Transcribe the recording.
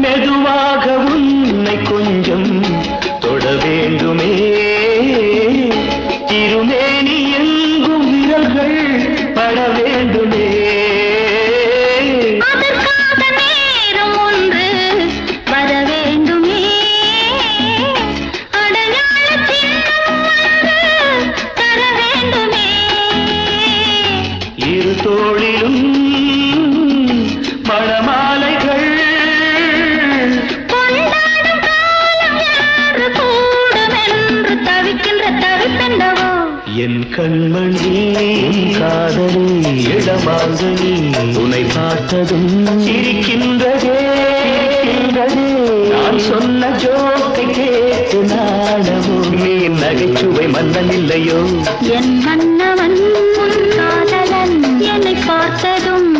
மெதுவாக உன்னை கொஞ்சம் தொட வேண்டுமே திருமேனி எங்கும் விரல்கள் பட வேண்டுமே அதற்காக நேரம் ஒன்று வர வேண்டுமே அடையாள சின்னம் ஒன்று தர வேண்டுமே இரு தோளிலும் மணமாலைகள் கொண்டாடும் காலம் என்று கூடும் என்று தவிக்கின்ற தவிப்பெண்டவோ என் கண்மணி காதலி இடமாங்கனி துணை பார்த்ததும் சிரிக்கின்றதே நான் சொன்ன ஜோக்கை கேட்டு நாடமோ நீ நகைச்சுவை மன்னன் இல்லையோ என் மன்னவன் காதலன் என்னை பார்த்ததும்